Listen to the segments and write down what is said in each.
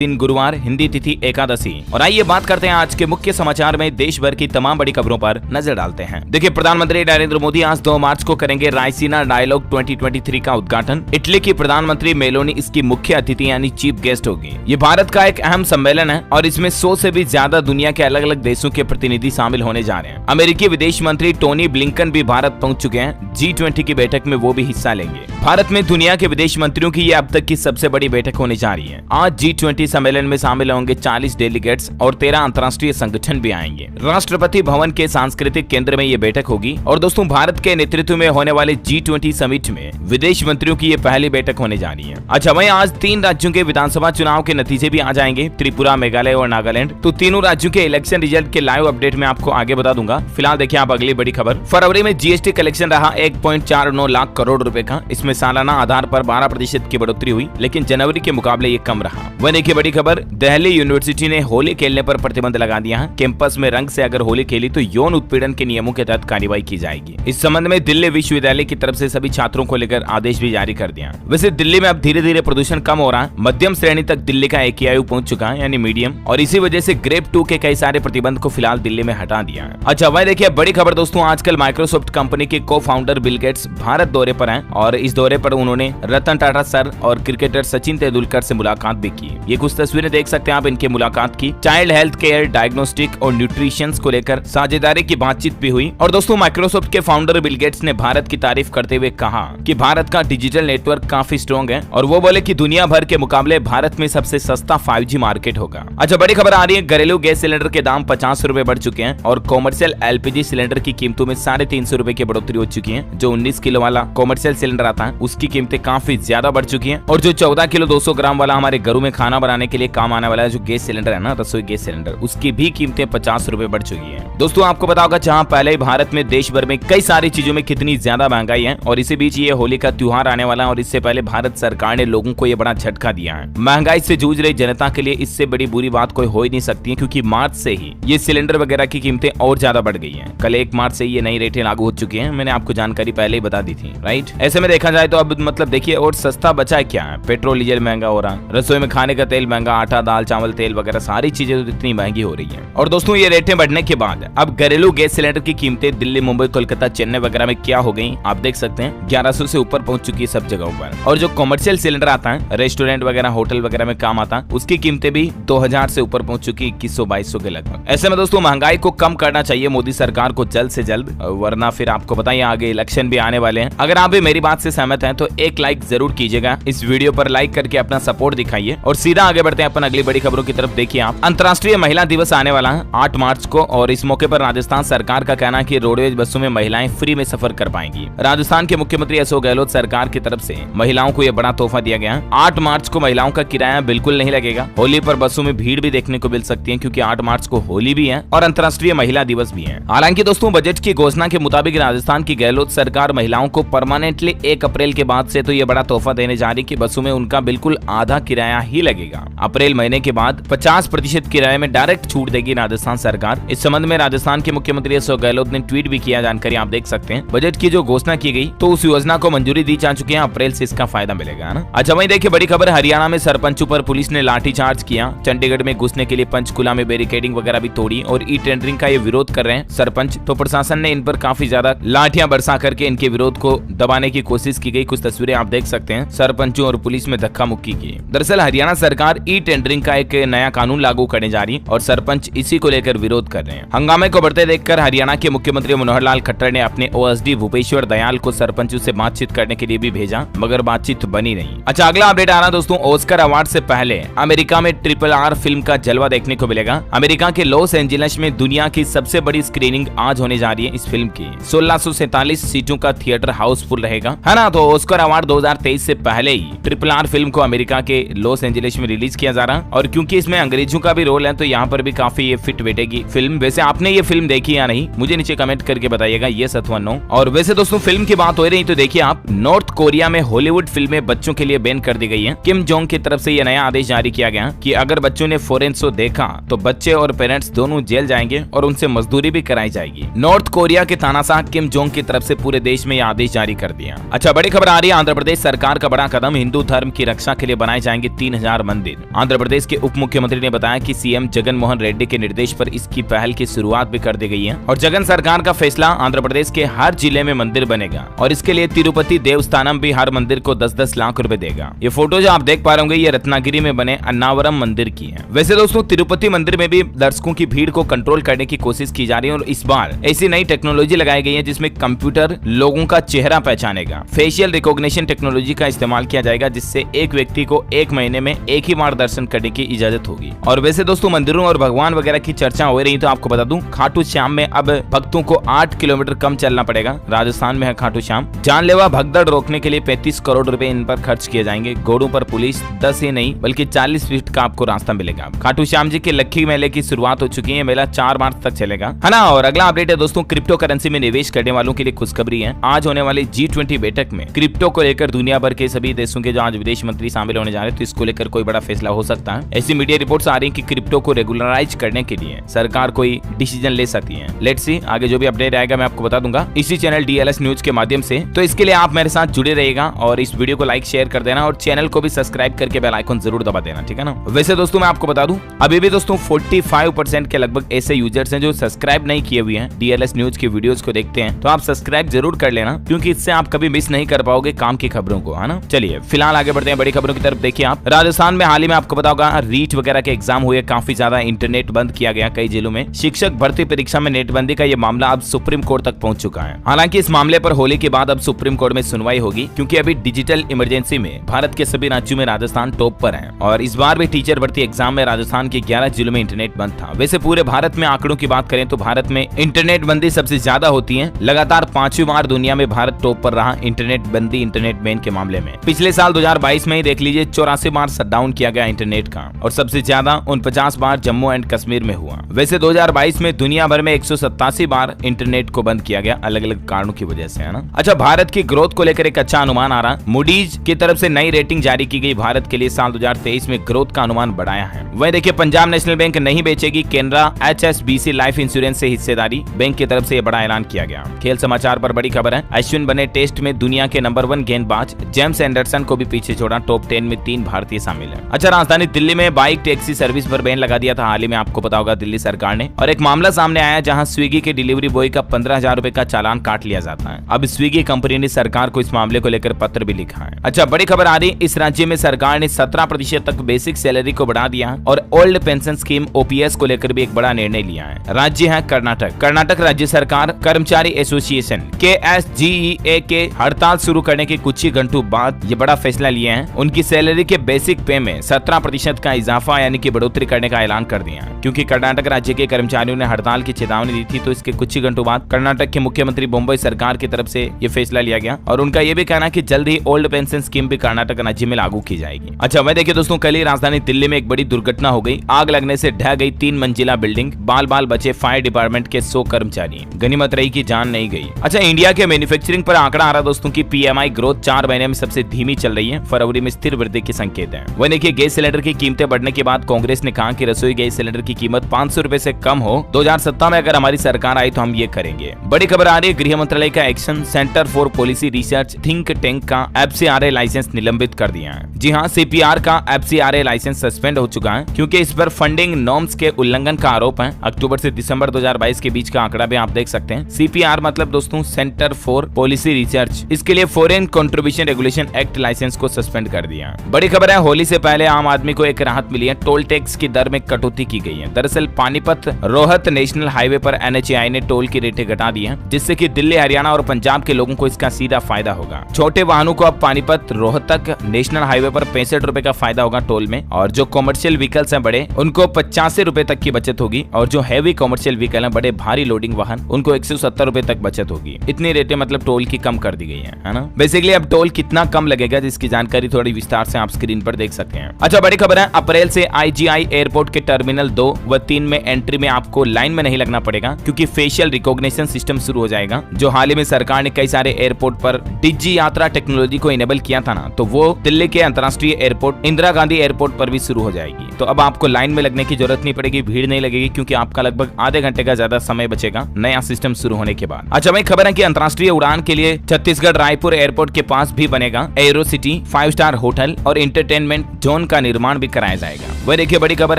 दिन गुरुवार, हिंदी तिथि एकादशी। और आइए बात करते हैं आज के मुख्य समाचार में देश भर की तमाम बड़ी खबरों पर नजर डालते हैं। देखिए, प्रधानमंत्री नरेंद्र मोदी आज 2 मार्च को करेंगे रायसीना डायलॉग 2023 का उद्घाटन। इटली की प्रधानमंत्री मेलोनी इसकी मुख्य अतिथि यानी चीफ गेस्ट होगी। ये भारत का एक अहम सम्मेलन है और इसमें 100 से भी ज्यादा दुनिया के अलग अलग देशों के प्रतिनिधि शामिल होने जा रहे हैं। अमेरिकी विदेश मंत्री टोनी ब्लिंकन भी भारत पहुंच चुके हैं। G20 की बैठक में वो भी हिस्सा लेंगे। भारत में दुनिया के विदेश मंत्रियों की ये अब तक की सबसे बड़ी बैठक होने जा रही है। आज G20 सम्मेलन में शामिल होंगे 40 डेलीगेट्स और 13 अंतर्राष्ट्रीय संगठन भी आएंगे। राष्ट्रपति भवन के सांस्कृतिक केंद्र में ये बैठक होगी। और दोस्तों, भारत के नेतृत्व में होने वाले G20 समिट में विदेश मंत्रियों की ये पहली बैठक होने जा रही है। अच्छा, वहीं आज 3 राज्यों के विधानसभा चुनाव के नतीजे भी आ जाएंगे, त्रिपुरा, मेघालय और नागालैंड। तो तीनों राज्यों के इलेक्शन रिजल्ट के लाइव अपडेट में आपको आगे बता दूंगा। फिलहाल देखिए आप अगली बड़ी खबर। फरवरी में GST कलेक्शन रहा 1.49 लाख करोड़ रुपए का। इसमें सालाना आधार पर 12% की बढ़ोतरी हुई, लेकिन जनवरी के मुकाबले ये कम रहा। वह देखिए बड़ी खबर, दिल्ली यूनिवर्सिटी ने होली खेलने पर प्रतिबंध लगा दिया है। कैंपस में रंग से अगर होली खेली तो यौन उत्पीड़न के नियमों के तहत कार्रवाई की जाएगी। इस संबंध में दिल्ली विश्वविद्यालय की तरफ से सभी छात्रों को लेकर आदेश भी जारी कर दिया। वैसे दिल्ली में अब धीरे धीरे प्रदूषण कम हो रहा है। मध्यम श्रेणी तक दिल्ली का AQI पहुंच चुका है, यानी मीडियम, और इसी वजह से ग्रेड 2 के कई सारे प्रतिबंध को फिलहाल दिल्ली में हटा दिया है। अच्छा, वह देखिए बड़ी खबर दोस्तों, आजकल माइक्रोसॉफ्ट कंपनी के को-फाउंडर बिल गेट्स भारत दौरे पर हैं और इस दौरे पर उन्होंने रतन टाटा सर और क्रिकेटर सचिन तेंदुलकर से मुलाकात भी की। ये कुछ तस्वीरें देख सकते हैं आप इनके मुलाकात की। चाइल्ड हेल्थ केयर, डायग्नोस्टिक और न्यूट्रिशन को लेकर साझेदारी की बातचीत भी हुई। और दोस्तों, माइक्रोसॉफ्ट के फाउंडर बिल गेट्स ने भारत की तारीफ करते हुए कहा कि भारत का डिजिटल नेटवर्क काफी स्ट्रॉन्ग है और वो बोले कि दुनिया भर के मुकाबले भारत में सबसे सस्ता 5G मार्केट होगा। अच्छा, बड़ी खबर आ रही है, घरेलू गैस सिलेंडर के दाम 50 रुपए बढ़ चुके हैं और कॉमर्शियल LPG सिलेंडर की कीमतों में 350 रुपए की बढ़ोतरी हो चुकी है। जो 19 किलो वाला कॉमर्शियल सिलेंडर आता है उसकी कीमतें काफी ज्यादा बढ़ चुकी है और जो 14 किलो 200 ग्राम वाला हमारे घरों में खाना बनाने के लिए काम आने वाला जो गैस सिलेंडर है ना, रसोई गैस सिलेंडर, उसकी भी कीमतें 50 रुपए बढ़ चुकी है। दोस्तों, आपको पता होगा जहां पहले ही भारत में देश भर में कई सारी चीजों में कितनी ज्यादा महंगाई है और इसी बीच ये होली का त्योहार आने वाला है और इससे पहले भारत सरकार ने लोगों को ये बड़ा झटका दिया है। महंगाई से जूझ रही जनता के लिए इससे बड़ी बुरी बात कोई हो ही नहीं सकती है, क्योंकि मार्च से ही ये सिलेंडर वगैरह की कीमतें और ज्यादा बढ़ गई हैं। कल 1 मार्च से ये नई रेटें लागू हो चुकी हैं। मैंने आपको जानकारी पहले ही बता दी थी, राइट। ऐसे में देखा जाए तो अब मतलब देखिए और सस्ता बचा क्या है। पेट्रोल डीजल महंगा हो रहा है, रसोई में खाने का तेल महंगा, आटा दाल चावल तेल वगैरह सारी चीजें तो इतनी महंगी हो रही है। और दोस्तों, ये रेटें बढ़ने के बाद अब घरेलू गैस सिलेंडर की कीमतें दिल्ली, मुंबई, कोलकाता, चेन्नई वगैरह में क्या हो गई आप देख सकते हैं। 1100 से ऊपर पहुंच चुकी है सब जगहों पर। और जो कमर्शियल सिलेंडर आता है, रेस्टोरेंट वगैरह होटल वगैरह में काम आता है, उसकी कीमतें भी 2000 से ऊपर पहुंच चुकी, 2100-2200 के लगभग। ऐसे में दोस्तों, महंगाई को कम करना चाहिए मोदी सरकार को जल्द से जल्द, वरना फिर आपको बताइए आगे इलेक्शन भी आने वाले हैं। अगर आप भी मेरी बात से सहमत हैं तो एक लाइक जरूर कीजिएगा। इस वीडियो पर लाइक करके अपना सपोर्ट दिखाइए और सीधा आगे बढ़ते हैं अपन अगली बड़ी खबरों की तरफ। देखिए आप, अंतर्राष्ट्रीय महिला दिवस आने वाला है 8 मार्च को और इस मौके पर राजस्थान सरकार का कहना है कि रोडवेज बसों में महिलाएं फ्री में सफर कर पाएंगी। राजस्थान के मुख्यमंत्री अशोक गहलोत सरकार की तरफ से महिलाओं को यह बड़ा तोहफा दिया गया है। 8 मार्च को महिलाओं का किराया बिल्कुल नहीं लगेगा। होली पर बसों में भीड़ भी देखने को मिल सकती है, क्योंकि 8 मार्च को होली भी है और अंतर्राष्ट्रीय महिला दिवस भी है। हालांकि दोस्तों, बजट की घोषणा के मुताबिक राजस्थान की गहलोत सरकार महिलाओं को परमानेंटली 1 अप्रैल के बाद से तो ये बड़ा तोहफा देने जा रही कि बसों में उनका बिल्कुल आधा किराया ही लगेगा। अप्रैल महीने के बाद 50% किराए में डायरेक्ट छूट देगी राजस्थान सरकार। इस संबंध में राजस्थान के मुख्यमंत्री अशोक गहलोत ने ट्वीट भी किया, जानकारी आप देख सकते हैं। बजट की जो घोषणा की गई तो उस योजना को मंजूरी दी जा चुकी है। अप्रैल से इसका फायदा मिलेगा ना। अच्छा, वहीं देखिए बड़ी खबर, हरियाणा में सरपंचों पर पुलिस ने लाठीचार्ज किया। चंडीगढ़ में घुसने के लिए पंचकुला में बैरिकेडिंग वगैरह भी तोड़ी और ई टेंडरिंग का ये विरोध कर रहे हैं सरपंच। तो प्रशासन ने इन पर काफी ज्यादा लाठियां बरसा करके इनके विरोध को दबाने की कोशिश की गई। कुछ तस्वीरें आप देख सकते हैं, सरपंचों और पुलिस में धक्का मुक्की की। दरअसल हरियाणा सरकार ई टेंडरिंग का एक नया कानून लागू करने जा रही और सरपंच इसी को लेकर विरोध कर रहे हैं। हंगामे को बढ़ते देखकर हरियाणा के मुख्यमंत्री मनोहर लाल खट्टर ने अपने OSD भूपेश्वर दयाल को सरपंचों से बातचीत करने के लिए भी भेजा, मगर बातचीत बनी नहीं। अच्छा, अगला अपडेट आ रहा दोस्तों, ऑस्कर अवार्ड से पहले अमेरिका में RRR फिल्म का जलवा देखने को मिलेगा। अमेरिका के लॉस एंजलिस में दुनिया की सबसे बड़ी स्क्रीनिंग आज होने जा रही है इस फिल्म की। 1647 सीटों का थिएटर हाउसफुल रहेगा, है ना। तो ऑस्कर अवार्ड 2023 से पहले ही RRR फिल्म को अमेरिका के लॉस एंजलिस में रिलीज किया जा रहा है और क्योंकि इसमें अंग्रेजों का भी रोल है तो यहाँ पर भी काफी ये फिट बैठेगी फिल्म। वैसे आपने ये फिल्म देखी या नहीं, मुझे नीचे कमेंट करके बताइएगा, ये अथवा नो। और वैसे दोस्तों, फिल्म की बात हो रही तो देखिए आप, नॉर्थ कोरिया में हॉलीवुड फिल्में बच्चों के लिए बैन कर दी गई है। किम जोंग की तरफ से यह नया आदेश जारी किया गया कि अगर बच्चों ने फॉरेन शो देखा तो बच्चे और पेरेंट्स दोनों जेल जाएंगे और उनसे मजदूरी भी कराई जाएगी। नॉर्थ कोरिया के तानाशाह किम जोंग की तरफ से पूरे देश में यह आदेश जारी कर दिया। अच्छा, बड़ी खबर आ रही है, आंध्र प्रदेश सरकार का बड़ा कदम, हिंदू धर्म की रक्षा के लिए बनाए जाएंगे 3000 मंदिर। मंदिर। आंध्र प्रदेश के उप मुख्यमंत्री ने बताया कि सीएम जगन मोहन रेड्डी के निर्देश पर इसकी पहल की शुरुआत भी कर दी गई है और जगन सरकार का फैसला आंध्र प्रदेश के हर जिले में मंदिर बनेगा और इसके लिए तिरुपति देवस्थानम भी हर मंदिर को 10-10 लाख रुपए देगा। ये फोटो जो आप देख पा रहे होंगे ये रत्नागिरी में बने अन्नावरम मंदिर की है। वैसे दोस्तों तिरुपति मंदिर में भी दर्शकों की भीड़ को कंट्रोल करने की कोशिश की जा रही है और इस बार ऐसी नई टेक्नोलॉजी लगाई गई है जिसमें कंप्यूटर लोगों का चेहरा पहचानेगा। फेशियल रिकॉग्निशन टेक्नोलॉजी का इस्तेमाल किया जाएगा जिससे एक व्यक्ति को एक महीने में एक ही बार दर्शन करने की इजाजत होगी। और वैसे दोस्तों मंदिरों और भगवान वगैरह की चर्चा हो रही तो आपको बता दूं खाटू श्याम में अब भक्तों को 8 किलोमीटर कम चलना पड़ेगा। राजस्थान में है खाटू श्याम। जानलेवा भगदड़ रोकने के लिए 35 करोड़ रुपए इन पर खर्च किए जाएंगे। घोड़ों पर पुलिस 10 ही नहीं बल्कि 40 फीट का आपको रास्ता मिलेगा। खाटू श्याम जी के लक्खी मेले की शुरुआत हो चुकी है। मेला 4 मार्च तक चलेगा, है ना। और अगला अपडेट है दोस्तों क्रिप्टो करेंसी में निवेश करने वालों के लिए खुशखबरी है। आज होने वाली G20 बैठक में क्रिप्टो को लेकर दुनिया भर के सभी देशों के जो आज विदेश मंत्री शामिल होने जा रहे हैं तो इसको लेकर कोई बड़ा फैसला हो सकता है। ऐसी मीडिया रिपोर्ट्स आ रही है कि क्रिप्टो को रेगुलराइज करने के लिए सरकार कोई डिसीजन ले सकती है। लेट्स सी आगे जो भी अपडेट आएगा मैं आपको बता दूंगा इसी चैनल DLS न्यूज के माध्यम से। तो इसके लिए आप मेरे साथ जुड़े रहिएगा और इस वीडियो को लाइक शेयर कर देना और चैनल को भी सब्सक्राइब करके बेल आइकन जरूर दबा देना, ठीक है ना। वैसे दोस्तों मैं आपको बता दूं अभी भी दोस्तों 45% के लगभग ऐसे यूजर्स हैं जो सब्सक्राइब नहीं किए हुए हैं, DLS न्यूज की वीडियोस को देखते हैं तो आप सब्सक्राइब जरूर कर लेना क्योंकि इससे आप कभी मिस नहीं कर पाओगे काम की खबरों को, है ना। चलिए फिलहाल आगे बढ़ते हैं बड़ी खबरों की तरफ। देखिए आप राजस्थान में हाल ही में आपको पता होगा रीट वगैरह के एग्जाम हुए, काफी ज्यादा इंटरनेट बंद किया गया कई जिलों में। शिक्षक भर्ती परीक्षा में नेटबंदी का ये मामला अब सुप्रीम कोर्ट तक पहुंच चुका है। हालांकि इस मामले पर होली के बाद अब सुप्रीम कोर्ट में सुनवाई होगी क्योंकि अभी डिजिटल इमरजेंसी में भारत के सभी राज्यों में राजस्थान टॉप पर है और इस बार भी टीचर भर्ती एग्जाम में राजस्थान के 11 जिलों में इंटरनेट बंद था। वैसे पूरे भारत में आंकड़ों की बात करें तो भारत में इंटरनेट बंदी सबसे ज्यादा होती है। लगातार 5वीं बार दुनिया में भारत टॉप पर रहा इंटरनेट बंदी इंटरनेट बैन के मामले में। पिछले साल 2022 में ही देख लीजिए 84 बार शटडाउन किया गया इंटरनेट का और सबसे ज्यादा 49 बार जम्मू एंड कश्मीर में हुआ। वैसे 2022 में दुनिया भर में 187 बार इंटरनेट को बंद किया गया अलग अलग कारणों की वजह से, है ना। अच्छा भारत की ग्रोथ को लेकर एक अच्छा अनुमान आ रहा। मूडीज की तरफ से नई रेटिंग जारी की गई। भारत के लिए साल 2023 में ग्रोथ का अनुमान बढ़ाया है। वही देखिए पंजाब नेशनल बैंक नहीं बेचेगी केनरा HSBC लाइफ इंश्योरेंस से हिस्सेदारी। बैंक की तरफ से बड़ा ऐलान किया गया। खेल समाचार पर बड़ी खबर है। अश्विन बने टेस्ट में दुनिया के नंबर 1 गेंदबाज। जेम्स एंडरसन को भी पीछे छोड़ा। टॉप 10 में 3 भारतीय शामिल है। अच्छा राजधानी दिल्ली में बाइक टैक्सी सर्विस पर बैन लगा दिया था हाल ही में, आपको पता होगा दिल्ली सरकार ने। और एक मामला सामने आया जहां स्विगी के डिलीवरी बॉय का 15,000 रुपए का चालान काट लिया जाता है। अब स्विगी कंपनी ने सरकार को इस मामले को लेकर पत्र भी लिखा है। अच्छा बड़ी खबर आ रही, इस राज्य में सरकार ने 17% तक बेसिक सैलरी को बढ़ा दिया और ओल्ड पेंशन स्कीम OPS को लेकर भी एक बड़ा निर्णय लिया है। राज्य है कर्नाटक। कर्नाटक राज्य सरकार कर्मचारी एसोसिएशन KSGEA के हड़ताल शुरू करने के कुछ ही घंटों बाद ये बड़ा फैसला लिया है। उनकी सैलरी के बेसिक पे में 17% का इजाफा यानी कि बढ़ोतरी करने का ऐलान कर दिया है। क्योंकि कर्नाटक राज्य के कर्मचारियों ने हड़ताल की चेतावनी दी थी तो इसके कुछ ही घंटों बाद कर्नाटक के मुख्यमंत्री बम्बई सरकार की तरफ से ये फैसला लिया गया और उनका ये भी कहना कि जल्द ही ओल्ड पेंशन स्कीम भी कर्नाटक राज्य में लागू की जाएगी। अच्छा वह देखिए दोस्तों कल ही राजधानी दिल्ली में एक बड़ी दुर्घटना हो गई। आग लगने से ढह गई 3 मंजिला बिल्डिंग। बाल बाल बचे फायर डिपार्टमेंट के 100 कर्मचारी। गनीमत रही की जान नहीं गई। अच्छा इंडिया के मैन्युफैक्चरिंग पर आंकड़ा आ रहा दोस्तों की PMI ग्रोथ 4 महीने में सबसे धीमी चल रही है। फरवरी में स्थिर वृद्धि के संकेत है। वह देखिए गैस सिलेंडर की कीमतें बढ़ने के बाद कांग्रेस ने कहा कि रसोई गैस सिलेंडर की कीमत 500 रुपए से कम हो। 2017 में अगर हमारी सरकार आई तो हम ये करेंगे। बड़ी खबर आ रही है गृह मंत्रालय का action. Centre for policy research think tank का FCRA लाइसेंस निलंबित कर दिया है। जी हाँ CPR का FCRA लाइसेंस सस्पेंड हो चुका है क्योंकि इस पर फंडिंग नॉर्म्स के उल्लंघन का आरोप है। अक्टूबर से दिसंबर 2022 के बीच का आंकड़ा भी आप देख सकते हैं। CPR मतलब दोस्तों सेंटर फॉर पॉलिसी रिसर्च। इसके लिए foreign contribution regulation act licence को सस्पेंड कर दिया। बड़ी खबर है होली से पहले आम आदमी को एक राहत मिली है। टोल टैक्स की दर में कटौती की गई है। दरअसल पानीपत रोहत नेशनल हाईवे पर NHAI ने टोल की रेटें घटा दी है जिससे कि दिल्ली हरियाणा और पंजाब के लोगों को इसका सीधा फायदा होगा। छोटे वाहनों को अब पानीपत रोहतक नेशनल हाईवे पर 65 रुपए का फायदा होगा टोल में और जो कॉमर्शियल व्हीकल्स हैं बड़े उनको 85 रुपए तक की बचत होगी और जो हैवी कॉमर्शियल व्हीकल है बड़े भारी लोडिंग वाहन उनको 170 रुपए तक बचत होगी। इतनी रेटें मतलब टोल की कम कर दी गई है ना। बेसिकली अब टोल कितना कम लगेगा जिसकी जानकारी थोड़ी विस्तार से आप स्क्रीन पर देख सकते हैं। अच्छा बड़ी खबर है अप्रैल से IGI एयरपोर्ट के टर्मिनल 2 व 3 में एंट्री में आपको लाइन में नहीं लगना पड़ेगा क्योंकि फेशियल रिकॉग्निशन सिस्टम शुरू हो जाएगा। जो हाल ही में सरकार ने कई सारे एयरपोर्ट पर डिजी यात्रा टेक्नोलॉजी को इनेबल किया था ना तो वो दिल्ली के अंतर्राष्ट्रीय एयरपोर्ट इंदिरा गांधी एयरपोर्ट पर भी शुरू हो जाएगी। तो अब आपको लाइन में लगने की जरूरत नहीं पड़ेगी, भीड़ नहीं लगेगी क्योंकि आपका लगभग आधे घंटे का ज्यादा समय बचेगा नया सिस्टम शुरू होने के बाद। अच्छा भाई खबर है कि अंतर्राष्ट्रीय उड़ान के लिए छत्तीसगढ़ रायपुर एयरपोर्ट के पास भी बनेगा एरो सिटी 5 स्टार होटल और एंटरटेनमेंट जोन जोन का निर्माण भी कराया जाएगा। वह देखिए बड़ी खबर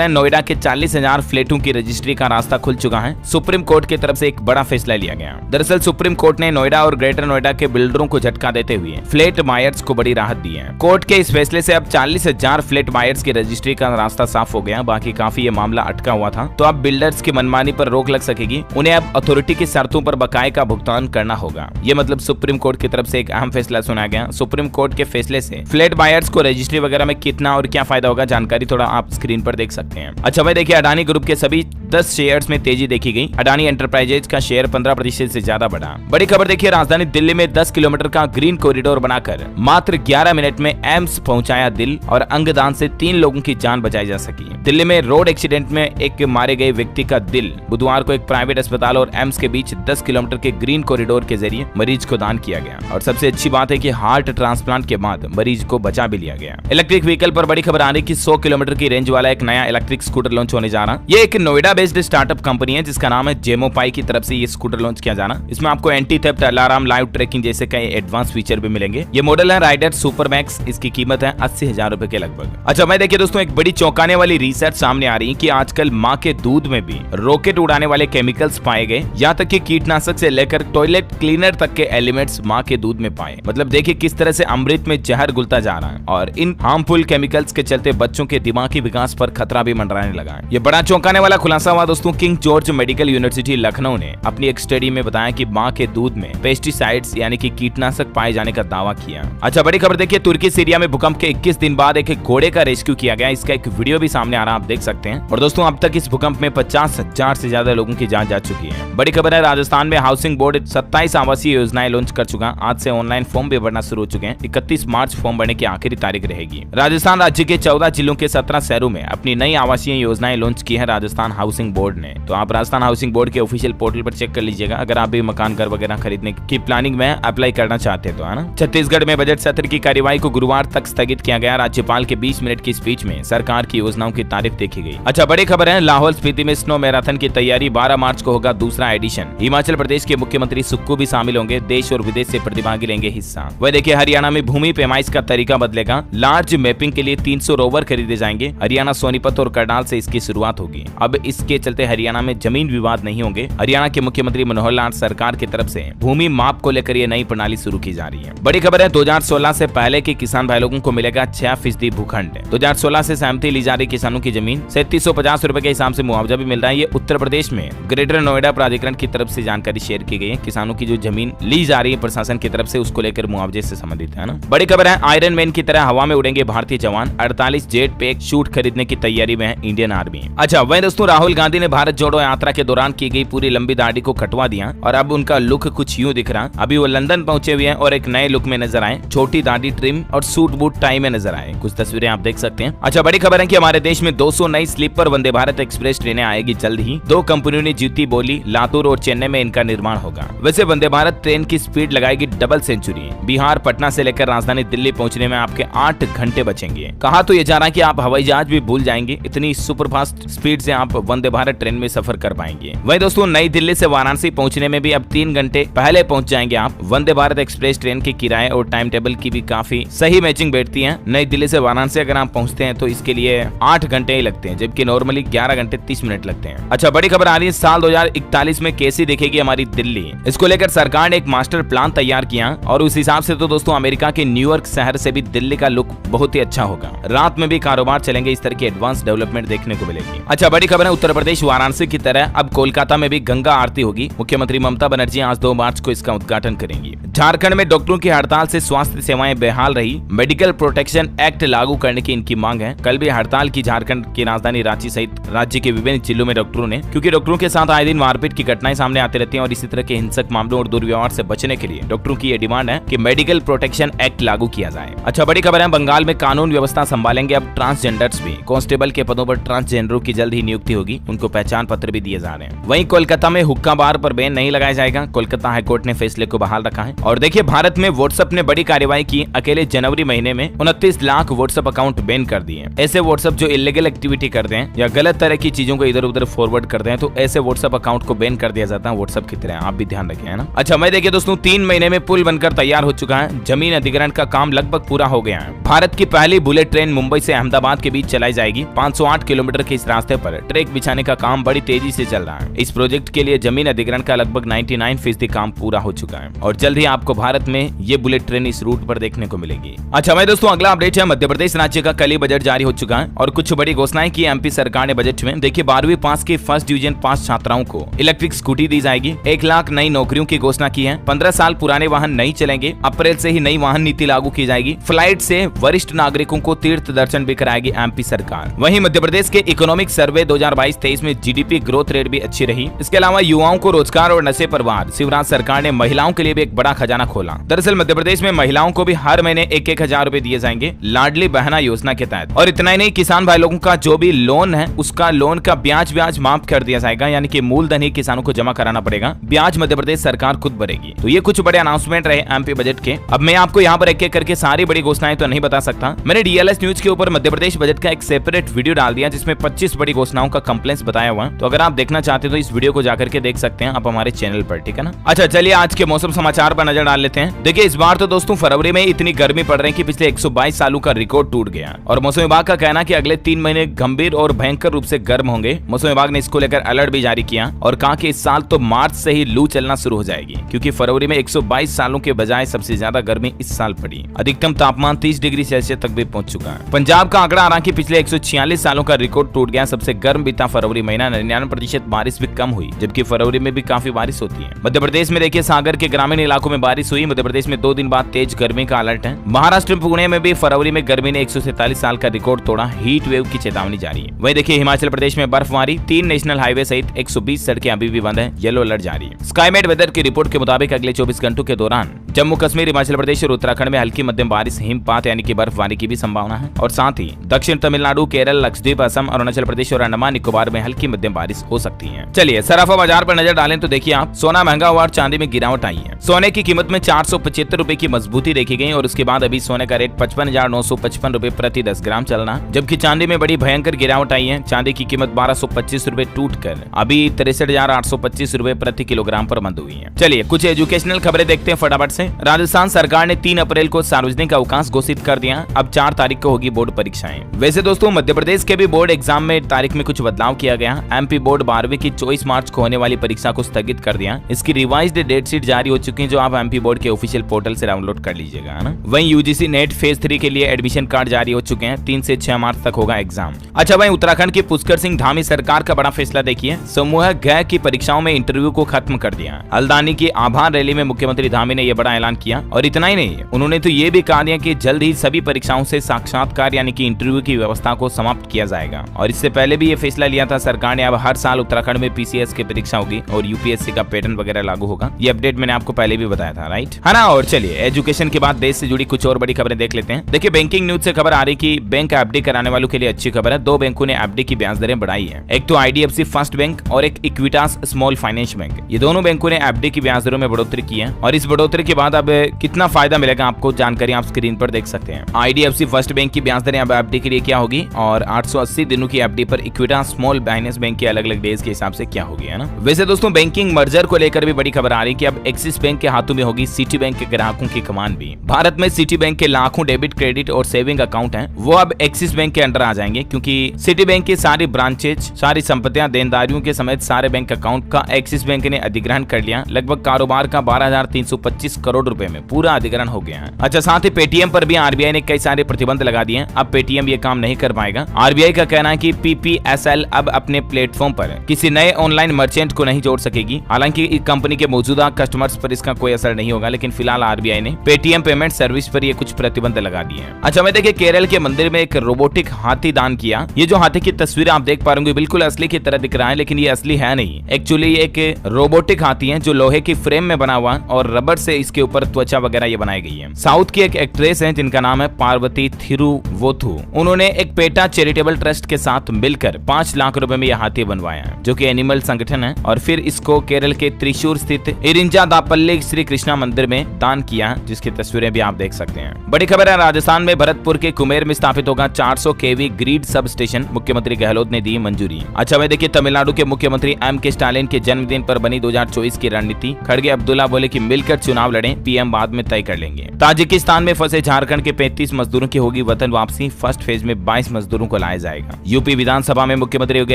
है, नोएडा के 40,000 फ्लैटों की रजिस्ट्री का रास्ता खुल चुका है। सुप्रीम कोर्ट की तरफ से एक बड़ा फैसला लिया गया। दरअसल सुप्रीम कोर्ट ने नोएडा और ग्रेटर नोएडा के बिल्डरों को झटका देते हुए फ्लैट बायर्स को बड़ी राहत दी है। कोर्ट के इस फैसले से अब 40,000 फ्लैट बायर्स की रजिस्ट्री का रास्ता साफ हो गया। बाकी काफी ये मामला अटका हुआ था, तो अब बिल्डर्स की मनमानी पर रोक लग सकेगी। उन्हें अब अथॉरिटी की शर्तों पर बकाये का भुगतान करना होगा। ये मतलब सुप्रीम कोर्ट की तरफ से एक अहम फैसला सुनाया गया। सुप्रीम कोर्ट के फैसले से फ्लैट बायर्स को रजिस्ट्री वगैरह में कितना और क्या फायदा होगा, जानकारी थोड़ा आप स्क्रीन पर देख सकते हैं। अच्छा भाई देखिए, अडानी ग्रुप के सभी 10 शेयर्स में तेजी देखी गई। अडानी एंटरप्राइजेज का शेयर 15% से ज्यादा बढ़ा। बड़ी खबर देखिए, राजधानी दिल्ली में 10 किलोमीटर का ग्रीन कॉरिडोर बनाकर मात्र 11 मिनट में एम्स पहुंचाया दिल और अंगदान से 3 लोगों की जान बचाई जा सकी। दिल्ली में रोड एक्सीडेंट में एक मारे गए व्यक्ति का दिल बुधवार को एक प्राइवेट अस्पताल और एम्स के बीच 10 किलोमीटर के ग्रीन कॉरिडोर के जरिए मरीज को दान किया गया। और सबसे अच्छी बात है कि हार्ट ट्रांसप्लांट के बाद मरीज को बचा भी लिया गया। इलेक्ट्रिक व्हीकल पर बड़ी खबर आ रही कि 100 किलोमीटर की रेंज वाला एक नया इलेक्ट्रिक स्कूटर लॉन्च होने जा रहा। ये एक नोएडा बेस्ड स्टार्टअप कंपनी है जिसका नाम है जेमोपाई की तरफ से ये स्कूटर लॉन्च किया जाना। इसमें आपको anti theft alarm, live tracking जैसे कई एडवांस फीचर भी मिलेंगे। ये मॉडल है राइडर सुपर मैक्स। इसकी कीमत है 80,000 रुपए के लगभग। अच्छा मैं देखिए दोस्तों, एक बड़ी चौंकाने वाली रिसर्च सामने आ रही है कि आजकल माँ के दूध में भी रॉकेट उड़ाने वाले केमिकल्स पाए गए। यहाँ तक कि कीटनाशक से लेकर टॉयलेट क्लीनर तक के एलिमेंट्स माँ के दूध में पाए। मतलब देखिए किस तरह से अमृत में जहर घुलता जा रहा है और इन हार्मफुल केमिकल्स के चलते बच्चों के दिमागी विकास पर खतरा भी मंडराने लगा है। ये बड़ा चौंकाने वाला खुलासा हुआ दोस्तों। King George medical university Lucknow ने अपनी एक स्टडी में बताया कि माँ के दूध में पेस्टिसाइड्स यानी कि कीटनाशक पाए जाने का दावा किया। अच्छा बड़ी खबर देखिए, तुर्की सीरिया में भूकंप के 21 दिन बाद एक घोड़े का रेस्क्यू किया गया। इसका एक वीडियो भी सामने आ रहा, आप देख सकते हैं। और दोस्तों अब तक इस भूकंप में 50,000 से ज्यादा लोगों की जान जा चुकी है। बड़ी खबर है, राजस्थान में हाउसिंग बोर्ड 27 आवासीय योजनाएं लॉन्च कर चुका। आज से ऑनलाइन फॉर्म भी भरना शुरू हो चुके हैं। 31 मार्च फॉर्म भरने की आखिरी तारीख रहेगी। राजस्थान राज्य के 14 जिलों के 17 शहरों में अपनी नई आवासीय योजनाएं लॉन्च की है राजस्थान हाउसिंग बोर्ड ने। तो आप राजस्थान हाउसिंग बोर्ड के ऑफिशियल पोर्टल पर चेक कर लीजिएगा अगर आप भी मकान घर वगैरह खरीदने की प्लानिंग में अप्लाई करना चाहते हैं तो, है ना। छत्तीसगढ़ में बजट सत्र की कार्यवाही को गुरुवार तक स्थगित किया गया। राज्यपाल के 20 मिनट की स्पीच में सरकार की योजनाओं की तारीफ देखी गई। अच्छा बड़ी खबर है, लाहौल स्पीति में स्नो मैराथन की तैयारी। 12 मार्च को होगा दूसरा एडिशन। हिमाचल प्रदेश के मुख्यमंत्री सुक्खू भी शामिल होंगे। देश और विदेश से प्रतिभागी लेंगे हिस्सा। वह देखिए, हरियाणा में भूमि पैमाइश का तरीका बदलेगा। लार्ज मैपिंग के लिए 300 रोवर खरीदे जाएंगे। हरियाणा, सोनीपत और करनाल से इसकी शुरुआत होगी। अब इसके चलते हरियाणा में जमीन विवाद नहीं होंगे। हरियाणा के मुख्यमंत्री मनोहर लाल सरकार की तरफ से भूमि माप को लेकर ये नई प्रणाली शुरू की जा रही है। बड़ी खबर है, 2016 से पहले के किसान भाई लोगों को मिलेगा 6% भूखंड। 2016 से सहमति ली जा रही किसानों की जमीन 3750 रुपए के हिसाब से मुआवजा भी मिल रहा है। ये उत्तर प्रदेश में ग्रेटर नोएडा प्राधिकरण की तरफ से जानकारी शेयर की गई है। किसानों की जो जमीन ली जा रही है प्रशासन की तरफ से, उसको लेकर मुआवजे से संबंधित है ना। बड़ी खबर है, आयरन मैन की तरह हवा में उड़ेंगे भारतीय जवान। 48 जेट पैक शूट खरीदने की तैयारी में है इंडियन आर्मी। अच्छा वही दोस्तों, राहुल गांधी ने भारत जोड़ो यात्रा के दौरान की गई पूरी लंबी दाढ़ी को कटवा दिया और अब उनका लुक कुछ यूं दिख रहा। अभी वो लंदन पहुंचे हुए हैं और एक नए लुक में नजर आए। छोटी दाढ़ी ट्रिम और सूट बूट टाई में नजर आए। कुछ तस्वीरें आप देख सकते हैं। अच्छा बड़ी खबर है कि हमारे देश में 200 नई स्लीपर वंदे भारत एक्सप्रेस ट्रेनें आएगी जल्द ही। 2 कंपनियों ने जीती बोली। लातूर और चेन्नई में इनका निर्माण होगा। वैसे वंदे भारत ट्रेन की स्पीड लगाएगी डबल सेंचुरी। बिहार पटना से लेकर राजधानी दिल्ली पहुंचने में आपके 8 घंटे बचेंगे। कहा तो ये जा रहा है कि आप हवाई जहाज भी भूल जाएंगे, इतनी सुपरफास्ट स्पीड से आप वंदे भारत ट्रेन में सफर कर पाएंगे। वही दोस्तों, नई दिल्ली से वाराणसी पहुंचने में भी अब 3 घंटे पहले पहुंच जाएंगे आप। वंदे भारत एक्सप्रेस ट्रेन के किराए और टाइम टेबल की भी काफी सही मैचिंग बैठती है। नई दिल्ली से वाराणसी अगर आप पहुंचते हैं तो इसके लिए 8 घंटे ही लगते हैं, जबकि नॉर्मली 11 घंटे 30 मिनट लगते हैं। अच्छा बड़ी खबर आ रही है, साल 2041 में कैसी दिखेगी हमारी दिल्ली। इसको लेकर सरकार ने एक मास्टर प्लान तैयार किया और उस हिसाब से तो दोस्तों अमेरिका के न्यूयॉर्क शहर से भी दिल्ली का लुक बहुत ही अच्छा होगा। रात में भी कारोबार चलेंगे, इस तरह की एडवांस डेवलपमेंट देखने को मिलेगी। अच्छा बड़ी खबर है, उत्तर प्रदेश वाराणसी की तरह अब कोलकाता में भी गंगा आरती होगी। मुख्यमंत्री ममता बनर्जी आज 2 मार्च को इसका उद्घाटन करेंगी। झारखंड में डॉक्टरों की हड़ताल से स्वास्थ्य सेवाएं बेहाल रही। मेडिकल प्रोटेक्शन एक्ट लागू करने की इनकी मांग है। कल भी हड़ताल की झारखंड की राजधानी रांची सहित राज्य के विभिन्न जिलों में डॉक्टरों ने, क्योंकि डॉक्टरों के साथ आए दिन मारपीट की घटनाएं सामने आती रहती हैं और इसी तरह के हिंसक मामलों और दुर्व्यवहार से बचने के लिए डॉक्टरों की ये डिमांड है कि मेडिकल प्रोटेक्शन एक्ट लागू किया जाए। अच्छा बड़ी खबर है, बंगाल में कानून व्यवस्था संभालेंगे अब ट्रांसजेंडर्स भी। कांस्टेबल के पदों पर ट्रांसजेंडरों की जल्द ही नियुक्ति होगी। उनको पहचान पत्र भी दिए जा रहे हैं। वहीं कोलकाता में हुक्का बार पर बैन नहीं लगाया जाएगा। कोलकाता हाईकोर्ट ने फैसले को बहाल रखा है। और देखिए, भारत में व्हाट्सएप ने बड़ी कार्रवाई की। अकेले जनवरी महीने में 29 लाख व्हाट्सएप अकाउंट बैन कर दिए। ऐसे व्हाट्सएप जो इलीगल एक्टिविटी करते हैं या गलत तरह की चीजों को इधर उधर फॉरवर्ड करते हैं, तो ऐसे व्हाट्सएप अकाउंट को बैन कर दिया जाता है व्हाट्सएप की तरह। आप भी ध्यान रखें, है ना। अच्छा मैं देखिए दोस्तों, 3 महीने में पुल बनकर तैयार हो चुका है। जमीन अधिग्रहण का काम लगभग पूरा हो गया है। भारत की पहली बुलेट बुलेट ट्रेन मुंबई से अहमदाबाद के बीच चलाई जाएगी। 508 किलोमीटर के इस रास्ते पर ट्रैक बिछाने का काम बड़ी तेजी से चल रहा है। इस प्रोजेक्ट के लिए जमीन अधिग्रहण का लगभग 99% काम पूरा हो चुका है और जल्द ही आपको भारत में ये बुलेट ट्रेन इस रूट पर देखने को मिलेगी। अच्छा भाई दोस्तों, अगला अपडेट है मध्य प्रदेश राज्य का कल ही बजट जारी हो चुका है और कुछ बड़ी घोषणाएं की एमपी सरकार ने बजट में। देखिए 12वीं पास की फर्स्ट डिवीजन पास छात्राओं को इलेक्ट्रिक स्कूटी दी जाएगी। 1 लाख नई नौकरियों की घोषणा की है। 15 साल पुराने वाहन नहीं चलेंगे। अप्रैल से ही नई वाहन नीति लागू की जाएगी। फ्लाइट से वरिष्ठ नागरिकों को तीर्थ दर्शन भी कराएगी एमपी सरकार। वहीं मध्य प्रदेश के इकोनॉमिक सर्वे 2022-23 में जीडीपी ग्रोथ रेट भी अच्छी रही। इसके अलावा युवाओं को रोजगार और नशे पर वार, शिवराज सरकार ने महिलाओं के लिए भी एक बड़ा खजाना खोला। दरअसल मध्य प्रदेश में महिलाओं को भी हर महीने 1-1 हजार रुपए दिए जाएंगे लाडली बहना योजना के तहत। और इतना ही नहीं, किसान भाई लोगों का जो भी लोन है उसका लोन का ब्याज माफ कर दिया जाएगा, यानी कि मूलधन ही किसानों को जमा कराना पड़ेगा। ब्याज मध्य प्रदेश सरकार खुद भरेगी। तो ये कुछ बड़े अनाउंसमेंट रहे एमपी बजट के। अब मैं आपको यहाँ पर एक-एक करके सारी बड़ी घोषणाएं तो नहीं बता सकता। मैंने डीएलएस न्यूज के ऊपर मध्य प्रदेश बजट का एक सेपरेट वीडियो डाल दिया जिसमें 25 बड़ी घोषणाओं का कंप्लेंट्स बताया हुआ। तो अगर आप देखना चाहते हो तो इस वीडियो को जाकर के देख सकते हैं आप हमारे चैनल पर, ठीक है ना। अच्छा चलिए आज के मौसम समाचार पर नजर डाल लेते हैं। देखिए इस बार तो दोस्तों फरवरी में इतनी गर्मी पड़ रही है कि पिछले 122 सालों का रिकॉर्ड टूट गया और मौसम विभाग का कहना कि अगले 3 महीने गंभीर और भयंकर रूप से गर्म होंगे। मौसम विभाग ने इसको लेकर अलर्ट भी जारी किया और कहा कि इस साल तो मार्च से ही लू चलना शुरू हो जाएगी, क्योंकि फरवरी में 122 सालों के बजाय सबसे ज्यादा गर्मी इस साल पड़ी। अधिकतम तापमान 30 डिग्री सेल्सियस तक भी पहुंच चुका है। पंजाब का आंकड़ा आ रहा कि पिछले 146 सालों का रिकॉर्ड टूट गया। सबसे गर्म बीता फरवरी महीना। 99% बारिश भी कम हुई, जबकि फरवरी में भी काफी बारिश होती है। मध्य प्रदेश में देखिए सागर के ग्रामीण इलाकों में बारिश हुई। मध्य प्रदेश में 2 दिन बाद तेज गर्मी का अलर्ट है। महाराष्ट्र पुणे में भी फरवरी में गर्मी ने 147 साल का रिकॉर्ड तोड़ा। हीट वेव की चेतावनी जारी है। वहीं देखिए हिमाचल प्रदेश में बर्फबारी, 3 नेशनल हाईवे सहित 120 सड़कें अभी भी बंद है। येलो अलर्ट जारी है। स्काईमेट वेदर की रिपोर्ट के मुताबिक अगले 24 घंटों के दौरान जम्मू कश्मीर, हिमाचल प्रदेश और उत्तराखंड में हल्की मध्यम बारिश, हिमपात यानी कि बर्फबारी की भी संभावना है। और साथ ही दक्षिण तमिलनाडु, केरल, लक्षद्वीप, असम, अरुणाचल प्रदेश और अंडमान निकोबार में हल्की मध्यम बारिश हो सकती है। चलिए सराफा बाजार पर नजर डालें तो देखिए आप, सोना महंगा हुआ और चांदी में गिरावट आई है। सोने की कीमत में 475 रुपए की मजबूती देखी गई और उसके बाद अभी सोने का रेट 55,955 रुपए प्रति 10 ग्राम चल रहा है, जबकि चांदी में बड़ी भयंकर गिरावट आई है। चांदी की कीमत 1225 रुपए टूट कर अभी 63,825 रुपए प्रति किलोग्राम पर बंद हुई है। चलिए कुछ एजुकेशनल खबरें देखते हैं फटाफट से। राजस्थान सरकार ने 3 अप्रैल को सार्वजनिक अवकाश घोषित कर दिया। अब 4 तारीख को होगी बोर्ड परीक्षाएं। वैसे दोस्तों मध्य प्रदेश के भी बोर्ड एग्जाम में तारीख में कुछ बदलाव किया गया। एमपी बोर्ड 12वीं की 24 मार्च को होने वाली परीक्षा को स्थगित कर दिया। इसकी रिवाइज्ड डेट शीट जारी हो चुकी है, जो आप एमपी बोर्ड के ऑफिशियल पोर्टल से डाउनलोड कर लीजिएगा, है ना। वहीं यूजीसी नेट फेज 3 के लिए एडमिशन कार्ड जारी हो चुके हैं। 3 से 6 मार्च तक होगा एग्जाम। अच्छा वहीं उत्तराखंड के पुष्कर सिंह धामी सरकार का बड़ा फैसला देखिए। समूह ग की परीक्षाओं में इंटरव्यू को खत्म कर दिया। हल्द्वानी की आभार रैली में मुख्यमंत्री धामी ने यह बड़ा ऐलान किया और इतना ही नहीं, उन्होंने तो ये भी कहा दिया कि जल्द ही सभी परीक्षाओं से साक्षात्कार यानी कि इंटरव्यू की व्यवस्था को समाप्त किया जाएगा। और इससे पहले भी ये फैसला लिया था सरकार ने। अब हर साल उत्तराखंड में पीसीएस की परीक्षा होगी और यूपीएससी का पैटर्न वगैरह लागू होगा। ये अपडेट मैंने आपको पहले भी बताया था, राइट, है ना। और चलिए एजुकेशन के बाद देश से जुड़ी कुछ और बड़ी खबरें देख लेते हैं। देखिए बैंकिंग न्यूज से खबर आ रही कि बैंक एफडी कराने वालों के लिए अच्छी खबर है। 2 बैंकों ने एफडी की ब्याज दरें बढ़ाई है। एक तो आईडीएफसी फर्स्ट बैंक और एक इक्विटास स्मॉल फाइनेंस बैंक। ये दोनों बैंकों ने एफडी की ब्याज दरों में बढ़ोतरी की है और इस बढ़ोतरी के बाद अब कितना फायदा मिलेगा आपको, जानकारी आप स्क्रीन पर देख सकते हैं। आईडीएफसी फर्स्ट बैंक की ब्याज दरें अब एफडी के लिए क्या होगी और 880 दिनों की एफडी पर इक्विटास स्मॉल फाइनेंस बैंक की अलग अलग डेज के हिसाब से क्या होगी, है ना। वैसे दोस्तों बैंकिंग मर्जर को लेकर भी बड़ी खबर आ रही है कि अब एक्सिस बैंक के हाथों में होगी सिटी बैंक के ग्राहकों की कमान भी। भारत में सिटी बैंक के लाखों डेबिट, क्रेडिट और सेविंग अकाउंट हैं, वो अब एक्सिस बैंक के अंडर आ जाएंगे, क्योंकि सिटी बैंक की सारी ब्रांचेज, सारी संपत्तियां, देनदारियों के समेत सारे बैंक अकाउंट का एक्सिस बैंक ने अधिग्रहण कर लिया। लगभग कारोबार का 12,325 करोड़ रुपए में पूरा अधिग्रहण हो गया है। अच्छा साथ ही पेटीएम पर भी आरबीआई ने कई सारे प्रतिबंध लगा दिए। अब पेटीएम ये काम नहीं कर पाएगा। आरबीआई का कहना है कि पीपीएसएल अब अपने प्लेटफॉर्म पर किसी नए ऑनलाइन मर्चेंट को नहीं जोड़ सकेगी। हालांकि कंपनी के मौजूदा कस्टमर्स पर इसका कोई असर नहीं होगा, लेकिन फिलहाल आरबीआई ने पेटीएम पेमेंट सर्विस पर ये कुछ प्रतिबंध लगा दिए हैं। अच्छा मैं देखिए केरल के मंदिर में एक रोबोटिक हाथी दान किया। ये जो हाथी की तस्वीर आप देख पा रहे होंगे बिल्कुल असली की तरह दिख रहा है, लेकिन ये असली है नहीं। एक्चुअली ये एक रोबोटिक हाथी है जो लोहे की फ्रेम में बना हुआ और रबर से इसके ऊपर त्वचा वगैरह ये बनाई गई है। साउथ की एक एक्ट्रेस है जिनका नाम है पार्वती थिरुवोथु। उन्होंने एक पेटा चैरिटेबल ट्रस्ट के साथ मिलकर 5 लाख रुपए में यह हाथी बनवाया है, जो कि एनिमल संगठन है, और फिर इसको केरल के त्रिशूर स्थित इरिंजादापल्ली श्री कृष्णा मंदिर में दान किया, जिसकी तस्वीरें भी आप देख सकते हैं। बड़ी खबर है राजस्थान में भरतपुर के कुमेर में स्थापित होगा 400 केवी ग्रिड सब स्टेशन। मुख्यमंत्री गहलोत ने दी मंजूरी। अच्छा मैं देखिए तमिलनाडु के मुख्यमंत्री एम के स्टालिन के जन्मदिन पर बनी 2024 की रणनीति। खड़गे अब्दुल्ला बोले कि मिलकर चुनाव लड़ेंगे करें, पीएम बाद में तय कर लेंगे। ताजिकिस्तान में फंसे झारखंड के 35 मजदूरों की होगी वतन वापसी, फर्स्ट फेज में 22 मजदूरों को लाया जाएगा। यूपी विधानसभा में मुख्यमंत्री योगी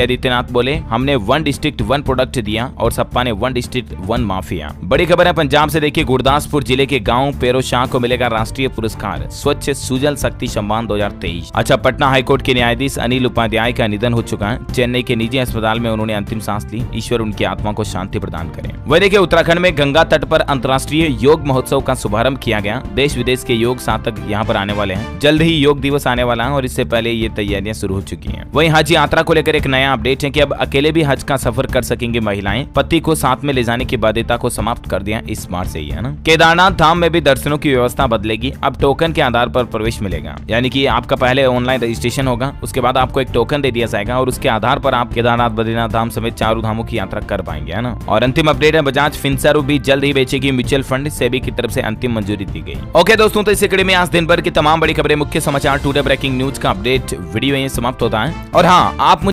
आदित्यनाथ बोले, हमने 1 डिस्ट्रिक्ट 1 प्रोडक्ट दिया और सपा ने 1 डिस्ट्रिक्ट 1 माफिया। बड़ी खबर है पंजाब से, देखिए गुरदासपुर जिले के गांव पेरोशाह को मिलेगा राष्ट्रीय पुरस्कार स्वच्छ सुजल शक्ति सम्मान 2023। अच्छा, पटना हाईकोर्ट के न्यायाधीश अनिल उपाध्याय का निधन हो चुका है। चेन्नई के निजी अस्पताल में उन्होंने अंतिम सांस ली, ईश्वर उनकी आत्मा को शांति प्रदान करे। वही देखिए उत्तराखंड में गंगा तट पर अंतर्राष्ट्रीय योग महोत्सव का शुभारंभ किया गया। देश विदेश के योग साधक यहाँ पर आने वाले हैं। जल्द ही योग दिवस आने वाला है और इससे पहले ये तैयारियां शुरू हो चुकी हैं। वहीं हज यात्रा को लेकर एक नया अपडेट है कि अब अकेले भी हज का सफर कर सकेंगे महिलाएं। पति को साथ में ले जाने की बाध्यता को समाप्त कर दिया इस बार से ही, है ना। केदारनाथ धाम में भी दर्शनों की व्यवस्था बदलेगी, अब टोकन के आधार पर प्रवेश मिलेगा। यानी कि आपका पहले ऑनलाइन रजिस्ट्रेशन होगा, उसके बाद आपको एक टोकन दे दिया जाएगा और उसके आधार पर आप केदारनाथ, बद्रीनाथ धाम समेत चारों धामों की यात्रा कर पाएंगे, है ना। और अंतिम अपडेट है, बजाज फिनसर्व भी जल्द ही बेचेगी म्यूचुअल फंड, सेबी की तरफ से अंतिम मंजूरी दी गई। ओके दोस्तों, तो इस कड़ी में आज दिन भर की तमाम बड़ी खबरें, मुख्य समाचार, टुडे ब्रेकिंग न्यूज का अपडेट वीडियो यहीं समाप्त होता है। और हाँ, आप